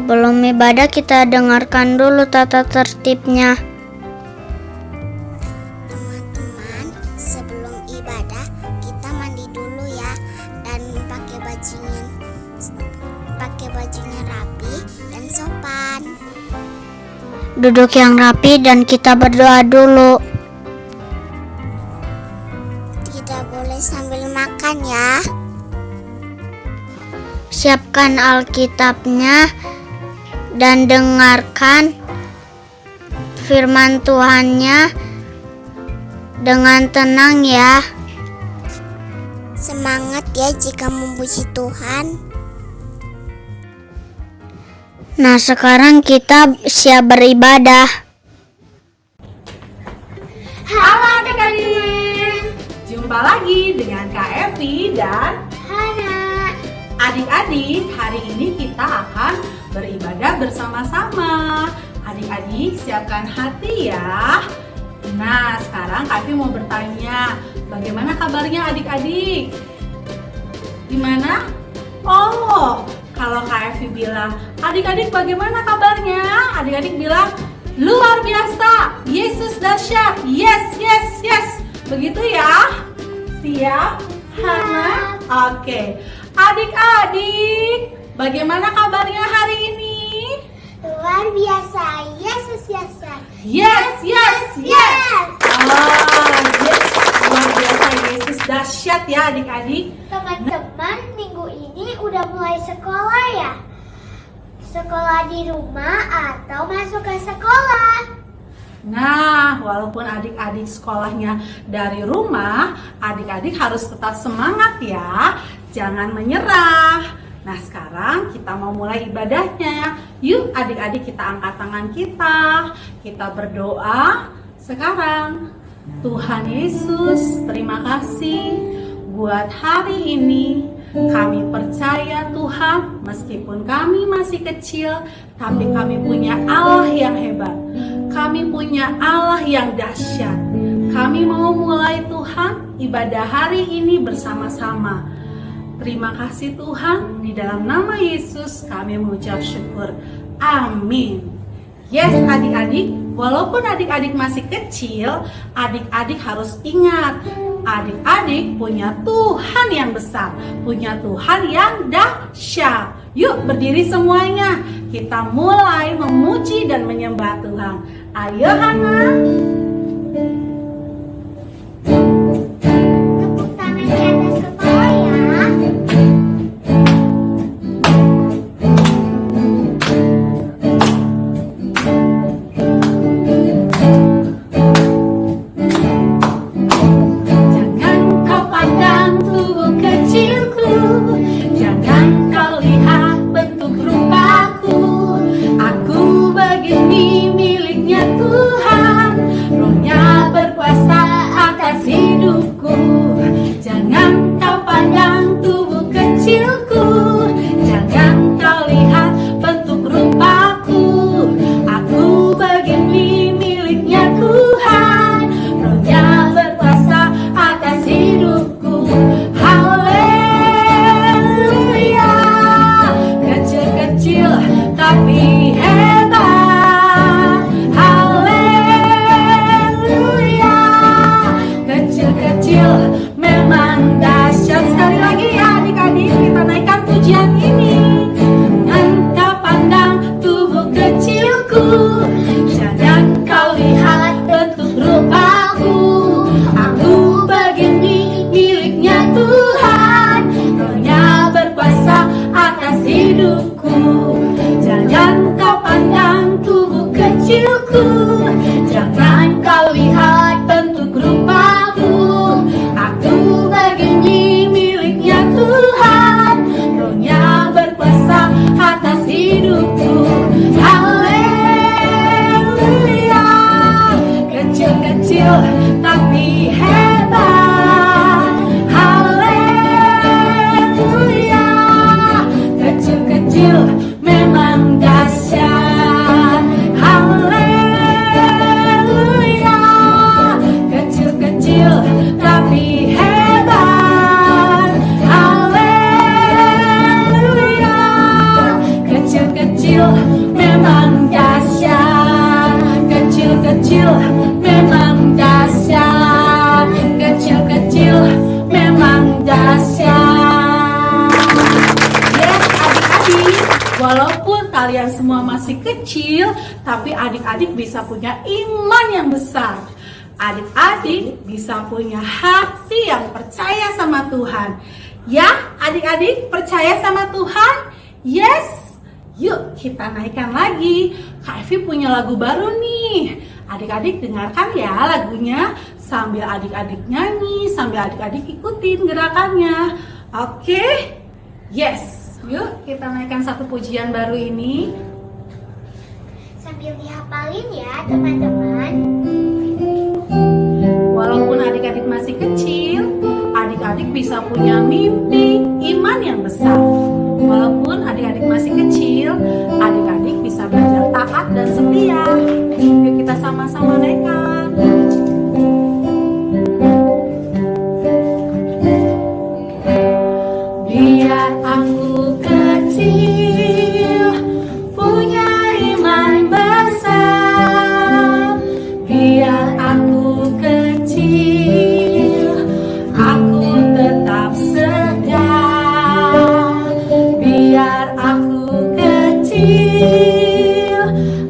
Sebelum ibadah kita dengarkan dulu tata tertibnya. Teman-teman, sebelum ibadah kita mandi dulu ya, dan pakai bajunya rapi dan sopan. Duduk yang rapi dan kita berdoa dulu. Tidak boleh sambil makan ya. Siapkan Alkitabnya dan dengarkan firman Tuhannya dengan tenang ya. Semangat ya jika memuji Tuhan. Nah, sekarang kita siap beribadah. Halo adik-adik, jumpa lagi dengan Kak Evi dan Hana. adik-adik. Hari ini kita akan beribadah bersama-sama. Adik-adik siapkan hati ya. Nah, sekarang Kak Evi mau bertanya, bagaimana kabarnya adik-adik? Gimana? Oh, kalau Kak Evi bilang, adik-adik bagaimana kabarnya? Adik-adik bilang, luar biasa, Yesus dahsyat, yes, yes, yes. Begitu ya? Siap? Hana? Oke. Adik-adik, bagaimana kabarnya hari ini? Luar biasa, Yesus dahsyat. Yes, yes, yes. Yes, luar biasa, Yesus dahsyat ya adik-adik. Teman-teman, minggu ini udah mulai sekolah ya? Sekolah di rumah atau masuk ke sekolah? Nah, walaupun adik-adik sekolahnya dari rumah, adik-adik harus tetap semangat ya. Jangan menyerah. Nah, sekarang kita mau mulai ibadahnya. Yuk adik-adik, kita angkat tangan kita. Kita berdoa sekarang. Tuhan Yesus, terima kasih buat hari ini. Kami percaya Tuhan, meskipun kami masih kecil, tapi kami punya Allah yang hebat. Kami punya Allah yang dahsyat. Kami mau mulai Tuhan ibadah hari ini bersama-sama. Terima kasih Tuhan, di dalam nama Yesus kami mengucap syukur. Amin. Yes adik-adik, walaupun adik-adik masih kecil, adik-adik harus ingat, adik-adik punya Tuhan yang besar, punya Tuhan yang dahsyat. Yuk berdiri semuanya, kita mulai memuji dan menyembah Tuhan. Ayo Hana. Tepuk tangan di atas kepala ya. Jangan kau pandang tubuh kecilku, jangan kau lihat bentuk rupaku. Aku begini miliknya Tuhan, Roh memang dahsyat. Yes, adik-adik, walaupun kalian semua masih kecil, tapi adik-adik bisa punya iman yang besar. Adik-adik bisa punya hati yang percaya sama Tuhan. Ya, adik-adik percaya sama Tuhan? Yes. Yuk kita naikkan lagi. Kak Evi punya lagu baru nih. Adik-adik dengarkan ya lagunya, sambil adik-adik nyanyi, sambil adik-adik ikutin gerakannya. Oke? Yes. Yuk kita naikkan satu pujian baru ini. Sambil dihafalin ya teman-teman. Walaupun adik-adik masih kecil, adik-adik bisa punya mimpi iman yang besar. Walaupun adik-adik masih kecil, adik-adik bisa belajar taat dan setia. Yuk kita sama-sama naikkan. Biar aku kecil, punya iman besar. Biar aku kecil, aku tetap setia. Biar aku kecil,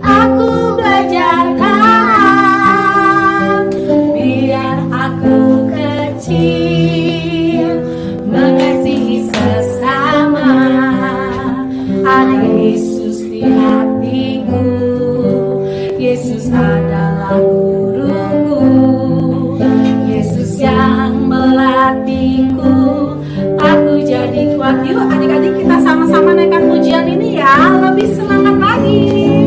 aku belajar taat. Biar aku kecil, mengasihi sesama. Ada Yesus di hatiku, Yesus adalah guruku, Yesus yang melatihku, aku jadi kuat. Yuk adik-adik kita sama-sama naikkan pujian ini ya, lebih semangat lagi.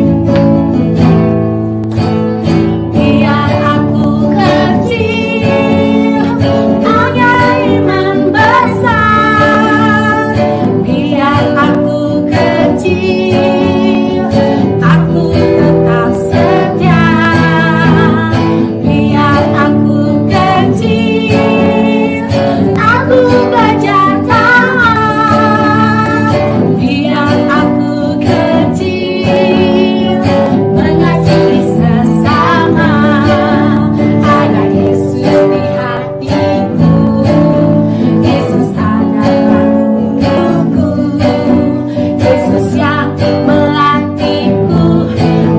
Biar aku kecil, punya iman besar. Biar aku kecil, aku tetap setia. Biar aku kecil, aku belajar taat. Biar aku kecil, mengasihi sesama. Ada Yesus di hatiku, Yesus adalah guruku, Yesus yang melatihku,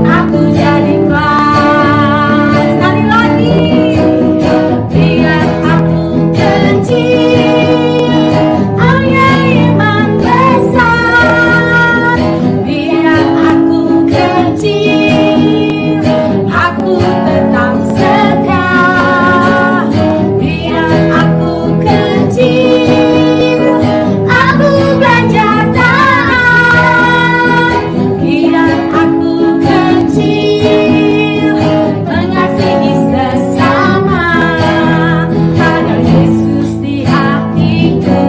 aku jadi kuat. Sekali lagi. Biar aku kecil, punya iman besar. Biar aku kecil, aku tetap setia. Biar aku kecil, aku belajar taat. Biar aku kecil, mengasihi sesama. Ada Yesus di hatiku,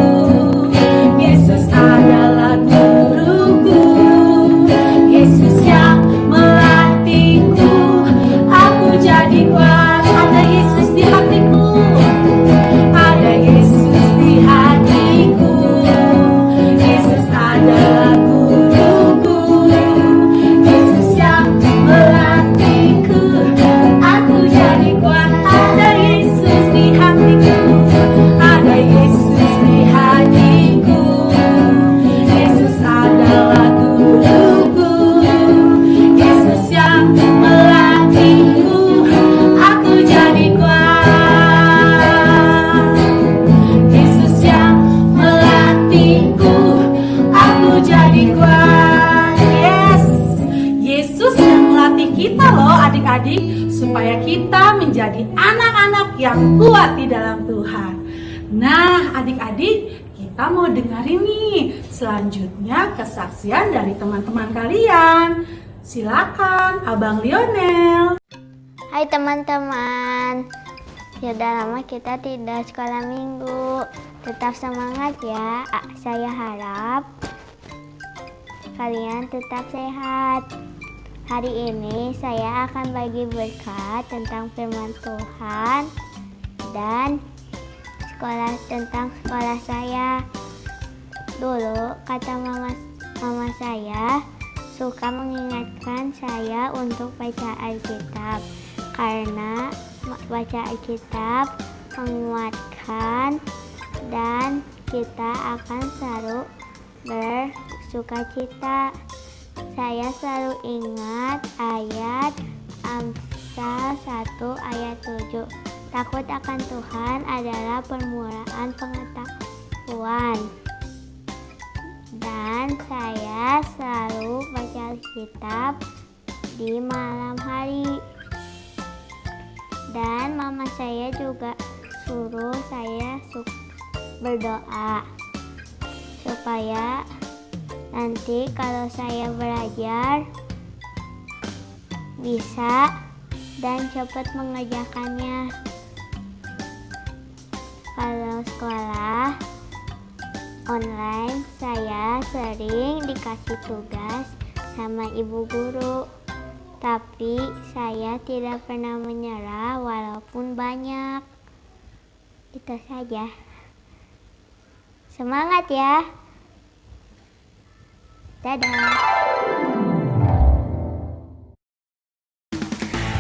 Yesus adalah guruku, Yesus yang melatihku, aku jadi kuat. Ada Yesus di hatiku, ada Yesus di hatiku, Yesus adalah guruku, Yesus yang melatihku, aku jadi kuat. Ada Yesus di hatiku, ada Yesus di hatiku, Yesus adalah guruku, Yesus yang melatihku, aku jadi kuat. Yesus yang melatihku, aku jadi kuat. Yes, Yesus yang melatih kita loh adik-adik, supaya kita menjadi anak-anak yang kuat di dalam Tuhan. Nah adik-adik, kita mau dengerin nih selanjutnya kesaksian dari teman-teman kalian. Silakan Abang Lionel. Hai teman-teman, sudah lama kita tidak sekolah minggu. Tetap semangat ya. Saya harap kalian tetap sehat. Hari ini saya akan bagi berkat tentang firman Tuhan dan tentang sekolah saya. Dulu kata mama saya suka mengingatkan saya untuk baca Alkitab, karena baca Alkitab menguatkan kita akan selalu bersukacita. Saya selalu ingat ayat Amsal 1 ayat 7. Takut akan Tuhan adalah permulaan pengetahuan. Dan saya selalu baca Alkitab di malam hari. Dan mama saya juga suruh saya berdoa supaya nanti kalau saya belajar bisa dan cepat mengerjakannya. Kalau sekolah online saya sering dikasih tugas sama ibu guru, tapi saya tidak pernah menyerah walaupun banyak. Itu saja. Semangat ya. Dadah.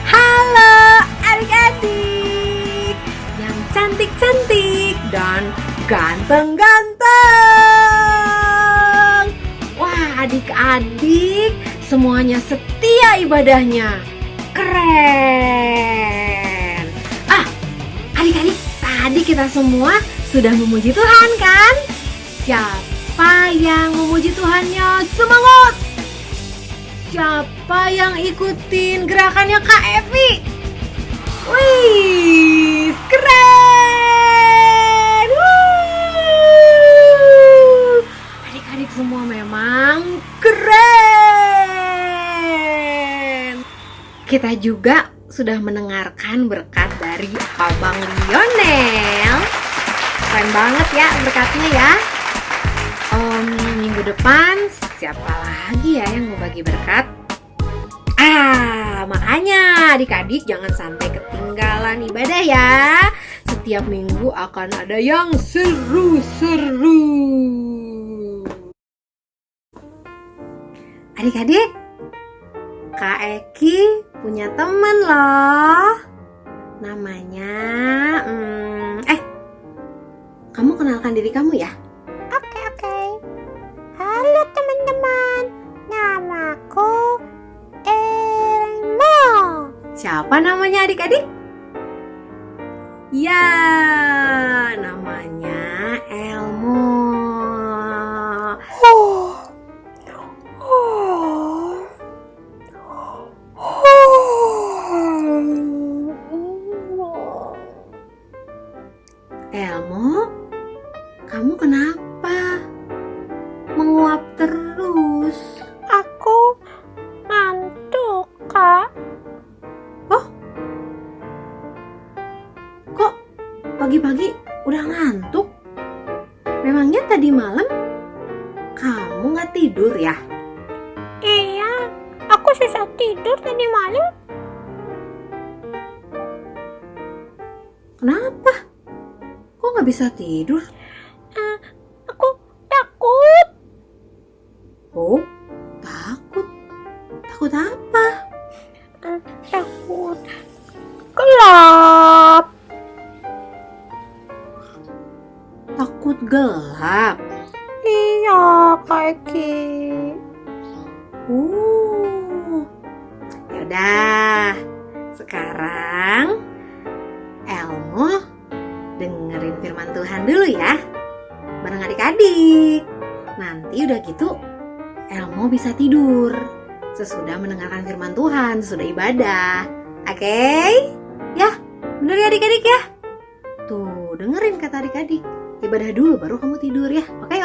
Halo adik-adik yang cantik-cantik dan ganteng-ganteng. Wah, adik-adik semuanya setia ibadahnya. Keren. Adik-adik, tadi kita semua sudah memuji Tuhan kan? Siapa yang memuji Tuhannya? Semangat! Siapa yang ikutin gerakannya Kak Evi? Wih, keren! Adik-adik semua memang keren. Kita juga sudah mendengarkan berkat dari Abang Lionel. Keren banget ya berkatnya ya. Minggu depan siapa lagi ya yang mau bagi berkat? Makanya adik-adik jangan sampai ketinggalan ibadah ya. Setiap minggu akan ada yang seru-seru. Adik-adik, Kak Eki punya teman loh. Namanya kamu kenalkan diri kamu ya? Oke. Halo teman-teman, namaku Elmo. Siapa namanya adik-adik? Ya, namanya Elmo. Elmo, kamu kenapa? Menguap terus. Aku ngantuk, Kak. Kok pagi-pagi udah ngantuk? Memangnya tadi malam kamu nggak tidur ya? Iya, aku susah tidur tadi malam. Kenapa? Kok nggak bisa tidur? Aku takut. Oh, takut. Takut apa? Takut gelap. Takut gelap. Iya, Kak Eki. Yaudah, sekarang Elmo dengerin firman Tuhan dulu ya, bareng adik-adik. Nanti udah gitu Elmo bisa tidur sesudah mendengarkan firman Tuhan, sesudah ibadah. Oke? Ya, bener ya adik-adik ya? Tuh, dengerin kata adik-adik. Ibadah dulu baru kamu tidur ya. Oke?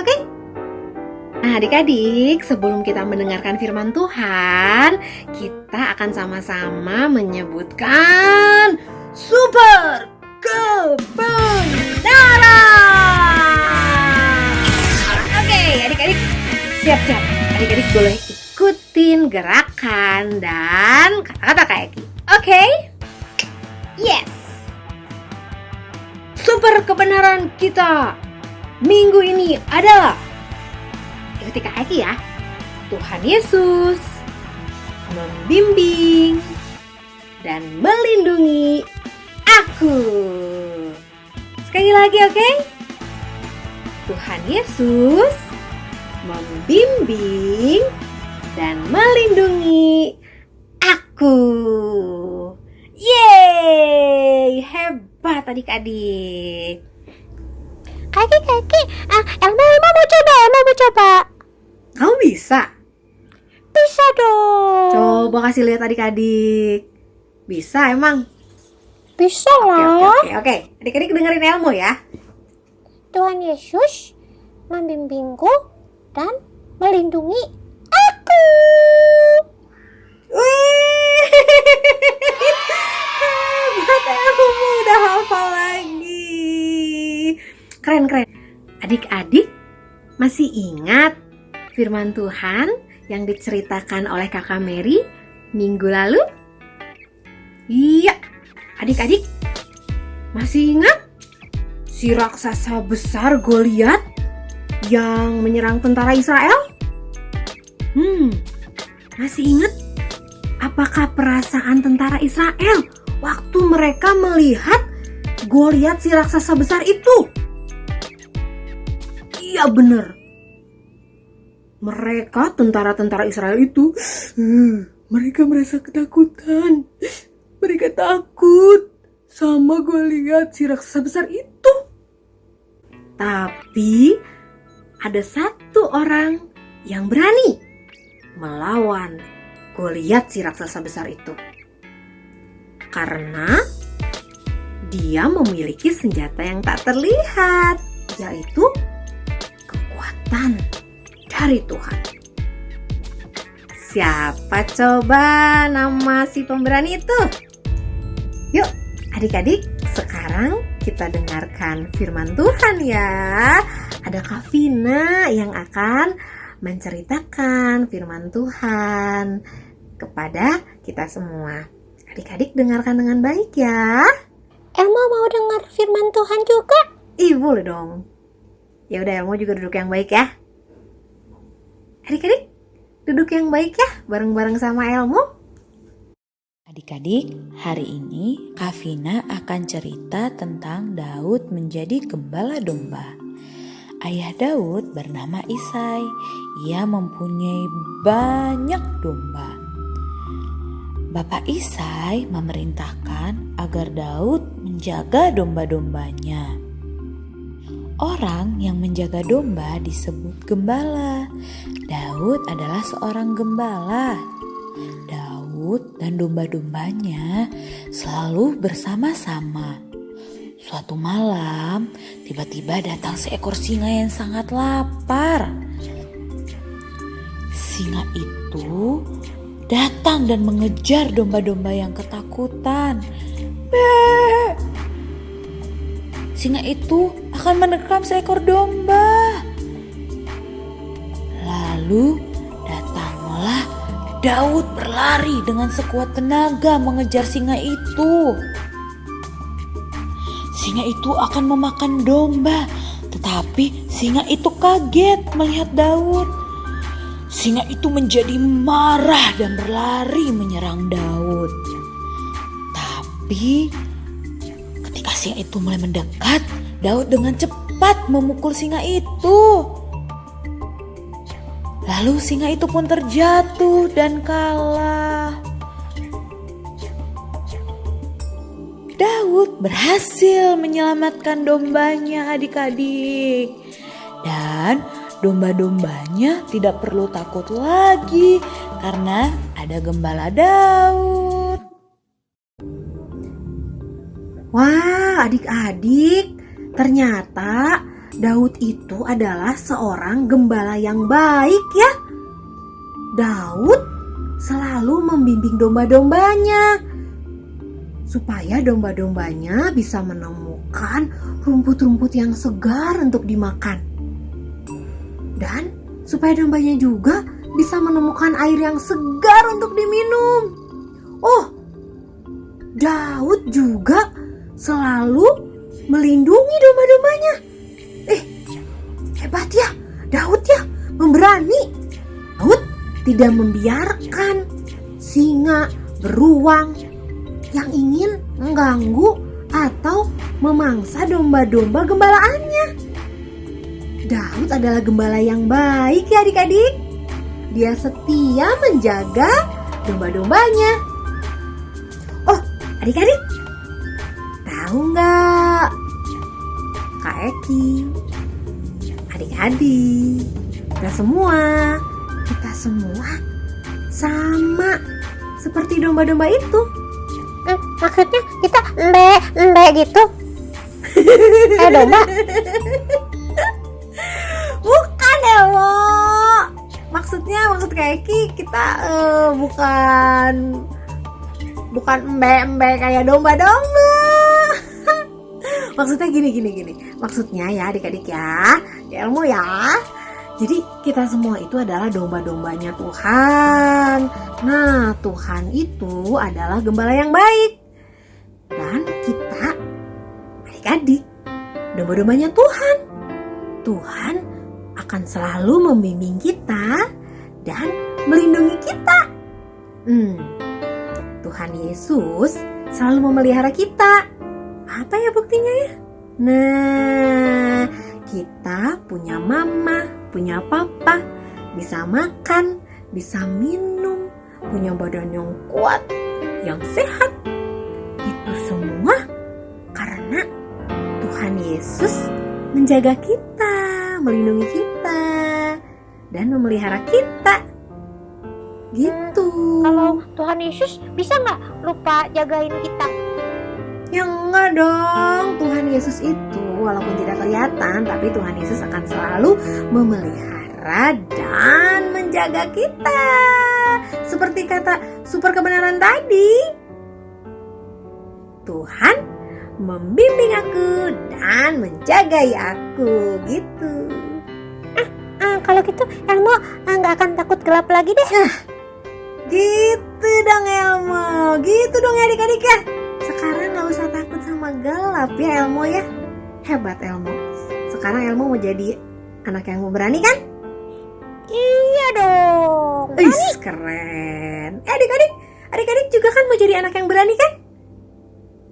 Nah adik-adik, sebelum kita mendengarkan firman Tuhan, kita akan sama-sama menyebutkan super kebenaran. Oke, adik-adik siap-siap. Adik-adik boleh ikutin gerakan dan kata-kata Kak Eki. Oke? Yes. Super kebenaran kita minggu ini adalah, ikuti Kak Eki ya. Tuhan Yesus membimbing dan melindungi aku. Sekali lagi, oke? Tuhan Yesus membimbing dan melindungi aku. Yeay, hebat adik-adik. Kaki, Elmo mau coba. Kamu bisa? Bisa dong. Coba kasih lihat adik-adik. Bisa emang? Bisa Oke. Adik-adik dengerin Elmo ya. Tuhan Yesus membimbingku dan melindungi aku. Wih, hebat Elmo, udah hafal lagi. Keren. Adik-adik masih ingat firman Tuhan yang diceritakan oleh Kakak Mary minggu lalu? Iya, adik-adik masih ingat si raksasa besar Goliat yang menyerang tentara Israel? Masih ingat? Apakah perasaan tentara Israel waktu mereka melihat Goliat si raksasa besar itu? Iya benar. Mereka tentara-tentara Israel itu, mereka merasa ketakutan. Mereka takut sama Goliat si raksasa besar itu. Tapi ada satu orang yang berani melawan Goliat si raksasa besar itu. Karena dia memiliki senjata yang tak terlihat, yaitu kekuatan dari Tuhan. Siapa coba nama si pemberani itu? Yuk adik-adik, sekarang kita dengarkan firman Tuhan ya. Ada Kak Vina yang akan menceritakan firman Tuhan kepada kita semua. Adik-adik dengarkan dengan baik ya. Elmo mau dengar firman Tuhan juga? Boleh dong. Ya udah, Elmo juga duduk yang baik ya. Adik-adik duduk yang baik ya, bareng-bareng sama Elmo. Adik-adik, hari ini Kak Vina akan cerita tentang Daud menjadi gembala domba. Ayah Daud bernama Isai. Ia mempunyai banyak domba. Bapak Isai memerintahkan agar Daud menjaga domba-dombanya. Orang yang menjaga domba disebut gembala. Daud adalah seorang gembala. Daud dan domba-dombanya selalu bersama-sama. Suatu malam, tiba-tiba datang seekor singa yang sangat lapar. Singa itu datang dan mengejar domba-domba yang ketakutan. Bee! Singa itu akan menerkam seekor domba. Lalu datanglah Daud berlari dengan sekuat tenaga mengejar singa itu. Singa itu akan memakan domba, tetapi singa itu kaget melihat Daud. Singa itu menjadi marah dan berlari menyerang Daud. Tapi ketika singa itu mulai mendekat, Daud dengan cepat memukul singa itu. Lalu singa itu pun terjatuh dan kalah. Daud berhasil menyelamatkan dombanya, adik-adik. Dan domba-dombanya tidak perlu takut lagi karena ada gembala Daud. Wah, adik-adik, ternyata Daud itu adalah seorang gembala yang baik ya. Daud selalu membimbing domba-dombanya supaya domba-dombanya bisa menemukan rumput-rumput yang segar untuk dimakan. Dan supaya dombanya juga bisa menemukan air yang segar untuk diminum. Oh, Daud juga selalu melindungi domba-dombanya. Hebat ya, Daud ya, pemberani. Daud tidak membiarkan singa, beruang yang ingin mengganggu atau memangsa domba-domba gembalaannya. Daud adalah gembala yang baik ya adik-adik. Dia setia menjaga domba-dombanya. Oh, adik-adik, tahu nggak? Kak Eki, adik-adik, kita semua sama seperti domba-domba itu. Maksudnya kita embe gitu? Domba? Bukan Elmo. Maksud Kak Eki kita bukan embe kayak domba-domba. Maksudnya gini. Maksudnya ya adik-adik ya Elmo ya. Jadi kita semua itu adalah domba-dombanya Tuhan. Nah, Tuhan itu adalah gembala yang baik. Dan kita adik-adik domba-dombanya Tuhan. Tuhan akan selalu membimbing kita dan melindungi kita. Tuhan Yesus selalu memelihara kita. Apa ya buktinya ya? Nah, kita punya mama, punya papa, bisa makan, bisa minum, punya badan yang kuat, yang sehat. Itu semua karena Tuhan Yesus menjaga kita, melindungi kita, dan memelihara kita. Gitu. Kalau Tuhan Yesus bisa nggak lupa jagain kita? Ya enggak dong. Tuhan Yesus itu walaupun tidak kelihatan, tapi Tuhan Yesus akan selalu memelihara dan menjaga kita. Seperti kata super kebenaran tadi, Tuhan membimbing aku dan menjagai aku. Gitu. Kalau gitu Elmo nggak akan takut gelap lagi deh. Gitu dong Elmo. Gitu dong ya adik-adik ya. Sekarang gak usah takut sama gelap ya Elmo ya. Hebat Elmo. Sekarang Elmo mau jadi anak yang berani kan? Iya dong. Keren. Adik-adik juga kan mau jadi anak yang berani kan?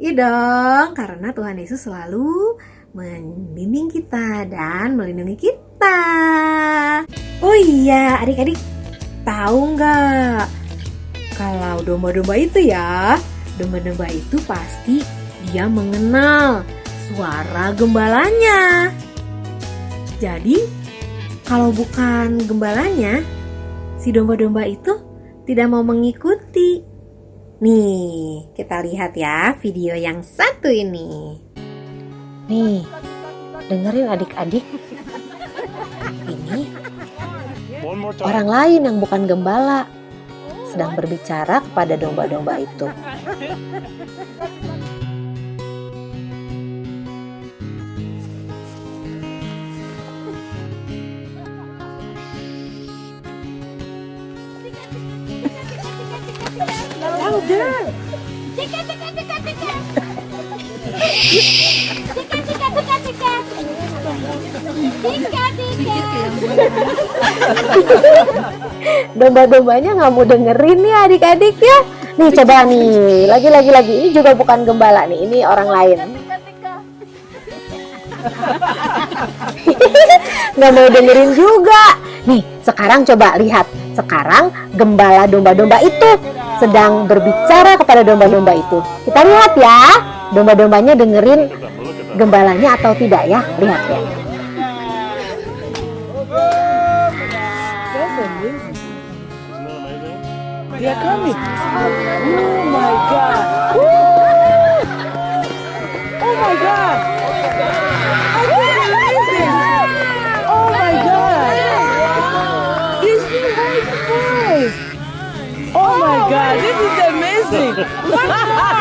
Iya dong, karena Tuhan Yesus selalu membimbing kita dan melindungi kita. Oh iya, adik-adik tahu nggak? Kalau domba-domba itu ya, domba-domba itu pasti dia mengenal suara gembalanya. Jadi kalau bukan gembalanya, si domba-domba itu tidak mau mengikuti. Nih, kita lihat ya video yang satu ini. Nih, dengerin adik-adik. Ini orang lain yang bukan gembala sedang berbicara kepada domba-domba itu. Domba-dombanya nggak mau dengerin ya adik-adik ya. Nih coba nih, lagi. Ini juga bukan gembala nih, ini orang lain. Nggak mau dengerin juga. Nih sekarang coba lihat. Sekarang gembala domba-domba itu sedang berbicara kepada domba-domba itu. Kita lihat ya, domba-dombanya dengerin gembalanya atau tidak ya. Lihat ya. They are coming. Oh my God. Oh my God. I can't believe this. Oh my God. This is my voice. Oh my God. This is amazing. One more.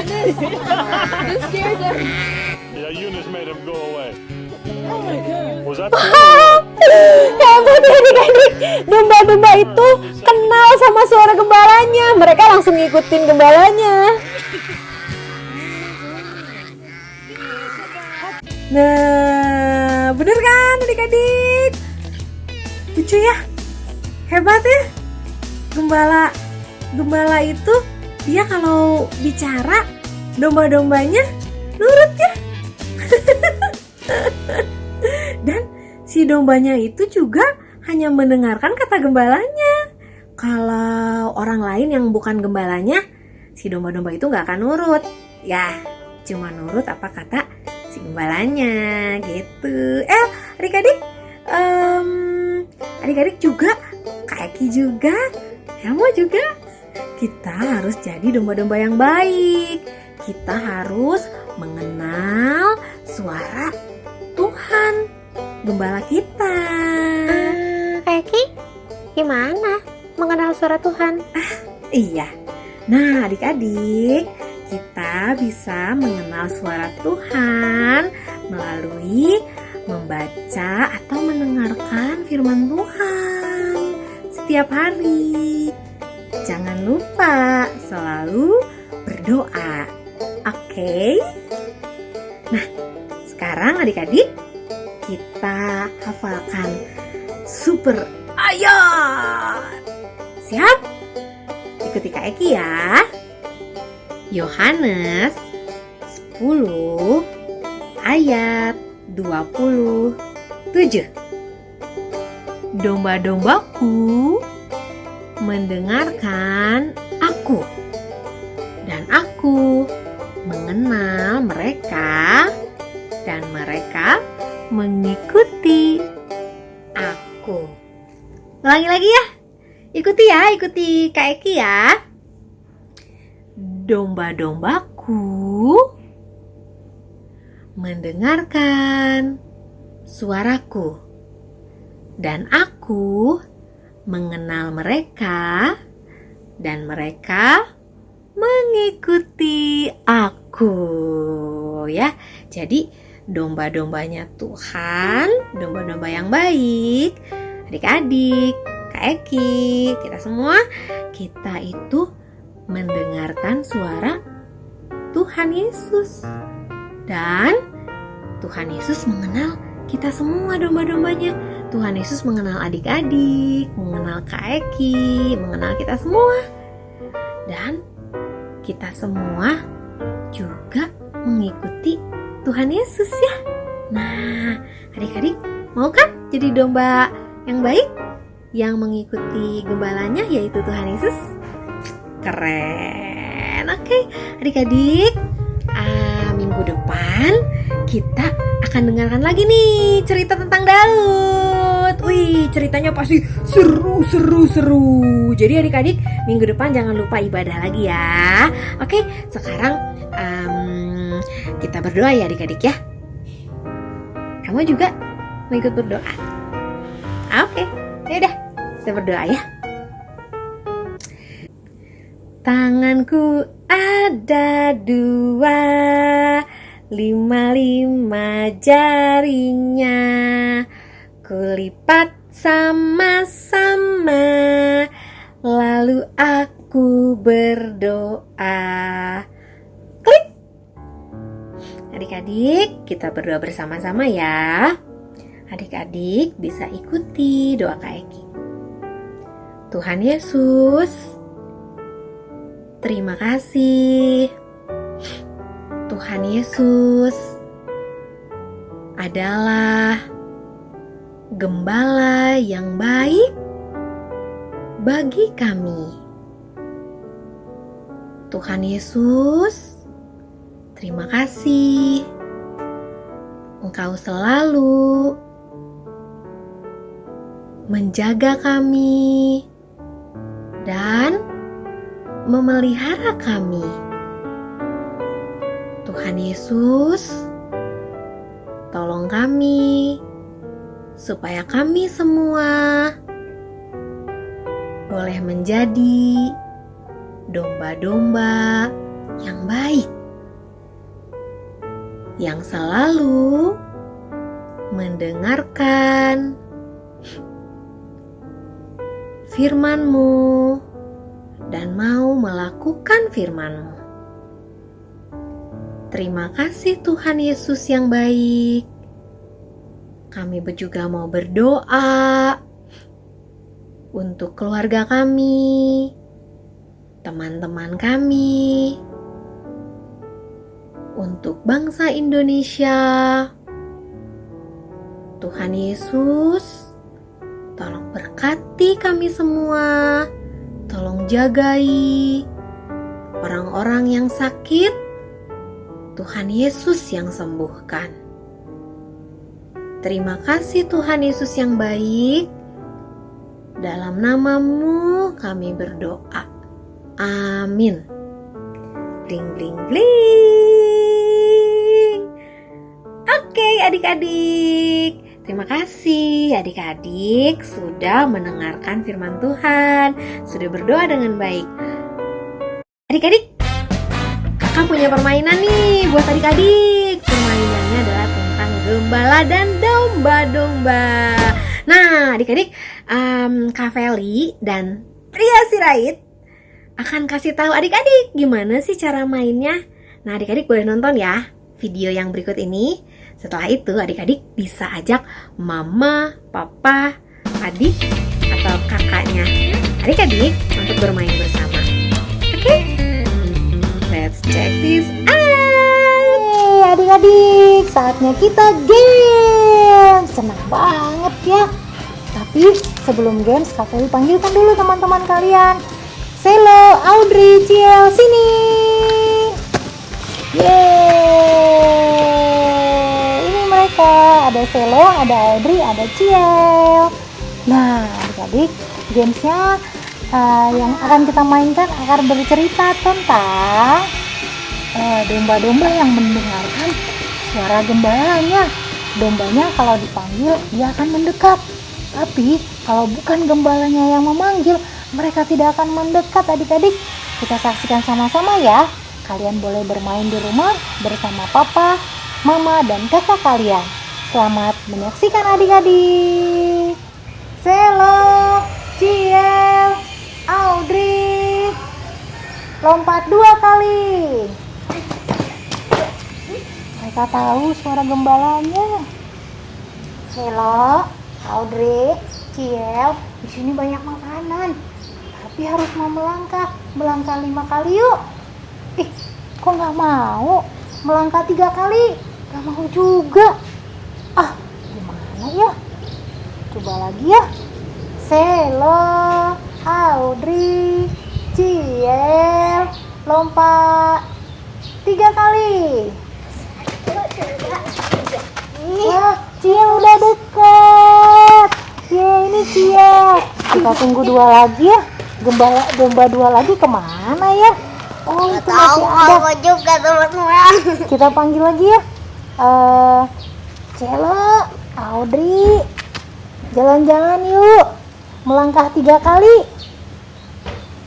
This scared them. Yeah, Eunice made him go away. Oh my God. Was that Hebat ya adik-adik. Domba-domba itu kenal sama suara gembalanya. Mereka langsung ngikutin gembalanya. Nah, bener kan adik-adik? Lucu ya? Hebat ya? Gembala itu dia kalau bicara domba-dombanya nurut ya. si dombanya itu juga hanya mendengarkan kata gembalanya. Kalau orang lain yang bukan gembalanya, si domba-domba itu nggak akan nurut. Ya, cuma nurut apa kata si gembalanya gitu. Adik-adik, adik-adik juga, Kak Eki juga, Elmo juga. Kita harus jadi domba-domba yang baik. Kita harus mengenal suara Tuhan, gembala kita. Kak Eki, gimana mengenal suara Tuhan? Iya. Nah, adik-adik, kita bisa mengenal suara Tuhan melalui membaca atau mendengarkan firman Tuhan setiap hari. Jangan lupa selalu berdoa. Oke? Nah, sekarang adik-adik kita hafalkan super ayat. Siap? Ikuti Kak Eki ya. Yohanes 10 ayat 27. Domba-dombaku mendengarkan aku, dan aku mengenal mereka, dan mereka mengikuti aku. Ulangi lagi ya. Ikuti ya, ikuti Kak Eki ya. Domba-dombaku mendengarkan suaraku, dan aku mengenal mereka, dan mereka mengikuti aku. Ya, jadi domba-dombanya Tuhan, domba-domba yang baik. Adik-adik, Kak Eki, kita semua, kita itu mendengarkan suara Tuhan Yesus. Dan Tuhan Yesus mengenal kita semua domba-dombanya. Tuhan Yesus mengenal adik-adik, mengenal Kak Eki, mengenal kita semua. Dan kita semua juga mengikuti Tuhan Yesus ya. Nah, adik-adik mau kan jadi domba yang baik, yang mengikuti gembalanya yaitu Tuhan Yesus? Keren. Oke, adik-adik, minggu depan kita akan dengarkan lagi nih cerita tentang Daud. Wih, ceritanya pasti seru. Jadi adik-adik, minggu depan jangan lupa ibadah lagi ya. Oke, sekarang kita berdoa ya adik-adik ya. Kamu juga mau ikut berdoa? Oke, yaudah kita berdoa ya. Tanganku ada 2, 5 jarinya, kulipat sama-sama, lalu aku berdoa. Klik. Adik-adik, kita berdoa bersama-sama ya. Adik-adik bisa ikuti doa Kak Eki. Tuhan Yesus, terima kasih. Tuhan Yesus adalah gembala yang baik bagi kami. Tuhan Yesus, terima kasih. Engkau selalu menjaga kami dan memelihara kami. Tuhan Yesus, tolong kami supaya kami semua boleh menjadi domba-domba yang baik, yang selalu mendengarkan firman-Mu dan mau melakukan firman-Mu. Terima kasih Tuhan Yesus yang baik. Kami juga mau berdoa untuk keluarga kami, teman-teman kami, untuk bangsa Indonesia. Tuhan Yesus, tolong berkati kami semua. Tolong jagai orang-orang yang sakit. Tuhan Yesus yang sembuhkan. Terima kasih Tuhan Yesus yang baik. Dalam namamu kami berdoa. Amin. Bling bling bling. Oke adik-adik. Terima kasih adik-adik sudah mendengarkan firman Tuhan, sudah berdoa dengan baik. Adik-adik, kakak punya permainan nih buat adik-adik. Permainannya adalah tentang gembala dan domba-domba. Nah adik-adik, Kak Feli dan Pria Sirait akan kasih tahu adik-adik gimana sih cara mainnya. Nah adik-adik boleh nonton ya video yang berikut ini. Setelah itu adik-adik bisa ajak mama, papa, adik, atau kakaknya adik-adik untuk bermain bersama. Oke? Let's check this out. Adik-adik, saatnya kita game. Senang banget ya. Tapi sebelum games, Kak Feli panggilkan dulu teman-teman kalian. Selo, Audrey, Ciel, sini. Yeay. Ini mereka, ada Selo, ada Audrey, ada Ciel. Nah, adik-adik, gamesnya yang akan kita mainkan akan bercerita tentang domba-domba yang mendengarkan suara gembalanya. Dombanya kalau dipanggil dia akan mendekat. Tapi kalau bukan gembalanya yang memanggil, mereka tidak akan mendekat adik-adik. Kita saksikan sama-sama ya. Kalian boleh bermain di rumah bersama papa, mama, dan kakak kalian. Selamat menyaksikan adik-adik. Selo, Ciel, Audrey, lompat 2 kali. Mereka tahu suara gembalanya. Selo, Audrey, Ciel, di sini banyak makanan. Tapi harus mau melangkah 5 kali yuk. Kok nggak mau? Melangkah 3 kali? Nggak mau juga. Gimana ya? Coba lagi ya. Selo, Audrey, Ciel, lompat 3 kali. Wah, Ciel udah dekat. Ini Ciel. Kita tunggu 2 lagi ya. Domba 2 lagi kemana ya? Oh, itu masih ada. juga teman-teman. Kita panggil lagi ya. Celo, Audrey, jalan-jalan yuk. Melangkah 3 kali.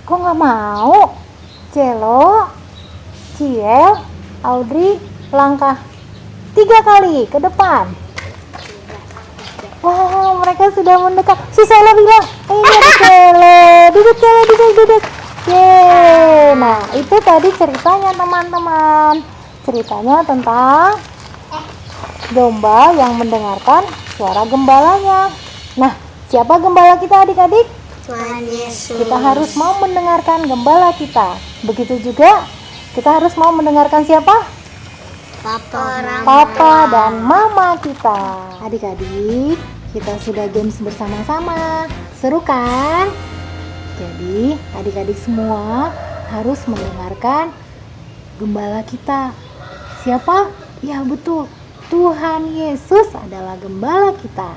Kok nggak mau? Celo, Ciel, Audrey, langkah 3 kali ke depan. Wow, mereka sudah mendekat. Si Celo bilang, ini ada Celo. Duduk Celo, duduk. Yeay. Nah, itu tadi ceritanya teman-teman. Ceritanya tentang domba yang mendengarkan suara gembalanya. Nah, siapa gembala kita adik-adik? Tuhan Yesus. Kita harus mau mendengarkan gembala kita. Begitu juga kita harus mau mendengarkan siapa? Papa dan mama kita. Adik-adik, kita sudah games bersama-sama. Seru kan? Jadi adik-adik semua harus mendengarkan gembala kita. Siapa? Ya betul, Tuhan Yesus adalah gembala kita.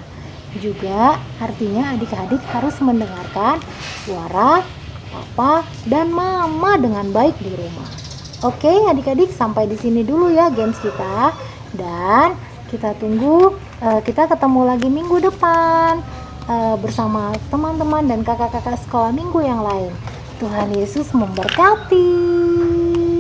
Juga artinya adik-adik harus mendengarkan suara papa dan mama dengan baik di rumah. Oke adik-adik, sampai di sini dulu ya games kita. Dan kita tunggu, kita ketemu lagi minggu depan bersama teman-teman dan kakak-kakak sekolah minggu yang lain. Tuhan Yesus memberkati.